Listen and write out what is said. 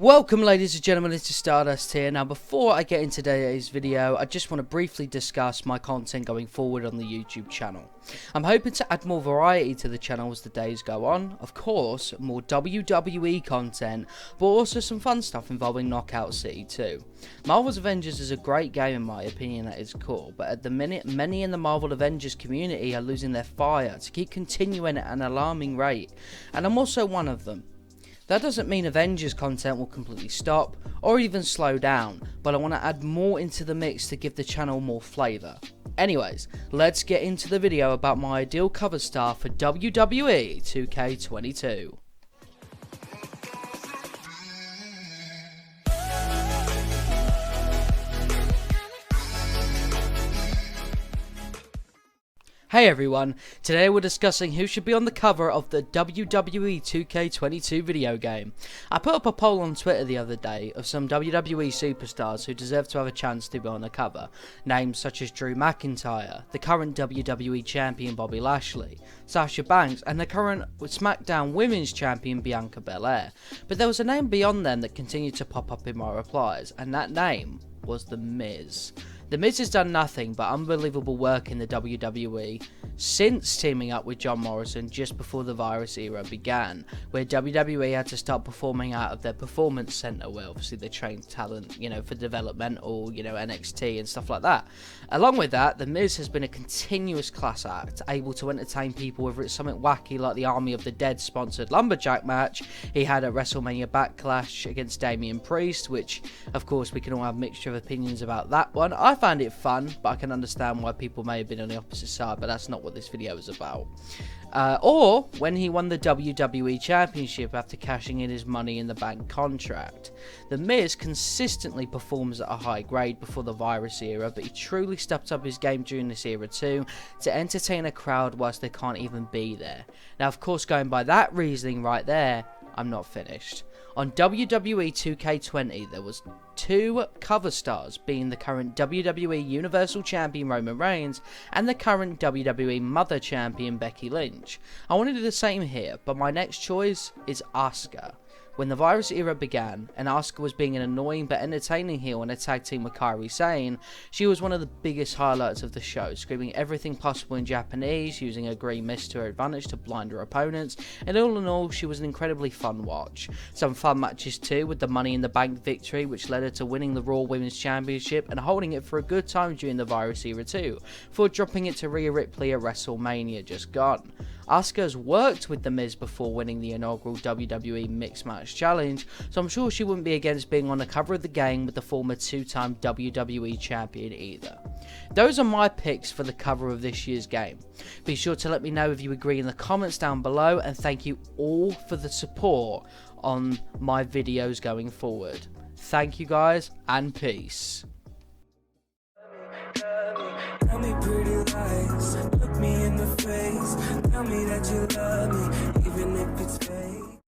Welcome ladies and gentlemen, it's Stardust here. Now before I get into today's video, I just want to briefly discuss my content going forward on the YouTube channel. I'm hoping to add more variety to the channel as the days go on. Of course, more WWE content, but also some fun stuff involving Knockout City too. Marvel's Avengers is a great game in my opinion at its core, but at the minute, many in the Marvel Avengers community are losing their fire to keep continuing at an alarming rate, and I'm also one of them. That doesn't mean Avengers content will completely stop, or even slow down, but I want to add more into the mix to give the channel more flavour. Anyways, let's get into the video about my ideal cover star for WWE 2K22. Hey everyone, today we're discussing who should be on the cover of the WWE 2K22 video game. I put up a poll on Twitter the other day of some WWE superstars who deserve to have a chance to be on the cover. Names such as Drew McIntyre, the current WWE Champion Bobby Lashley, Sasha Banks, and the current SmackDown Women's Champion Bianca Belair. But there was a name beyond them that continued to pop up in my replies, and that name was The Miz. The Miz has done nothing but unbelievable work in the WWE since teaming up with John Morrison just before the virus era began, where WWE had to start performing out of their performance center where obviously they trained talent, for developmental, NXT and stuff like that. Along with that, The Miz has been a continuous class act, able to entertain people whether it's something wacky like the Army of the Dead sponsored Lumberjack match he had at WrestleMania Backlash against Damian Priest, which of course we can all have mixture of opinions about that one. I found it fun, but I can understand why people may have been on the opposite side, but that's not what this video is about. Or when he won the WWE Championship after cashing in his Money in the Bank contract. The Miz consistently performs at a high grade before the virus era, but he truly stepped up his game during this era too to entertain a crowd whilst they can't even be there. Now of course, going by that reasoning right there, I'm not finished. On WWE 2K20 there was two cover stars, being the current WWE Universal Champion Roman Reigns and the current WWE Mother Champion Becky Lynch. I want to do the same here, but my next choice is Asuka. When the virus era began, and Asuka was being an annoying but entertaining heel in a tag team with Kairi Sane, she was one of the biggest highlights of the show, screaming everything possible in Japanese, using her green mist to her advantage to blind her opponents, and all in all, she was an incredibly fun watch. Some fun matches too, with the Money in the Bank victory, which led her to winning the Raw Women's Championship and holding it for a good time during the virus era too, before dropping it to Rhea Ripley at WrestleMania just gone. Asuka has worked with The Miz before winning the inaugural WWE Mixed Match Challenge, so I'm sure she wouldn't be against being on the cover of the game with the former two-time WWE Champion either. Those are my picks for the cover of this year's game. Be sure to let me know if you agree in the comments down below, and thank you all for the support on my videos going forward. Thank you guys, and peace. Tell me pretty lies, look me in the face, tell me that you love me, even if it's fake.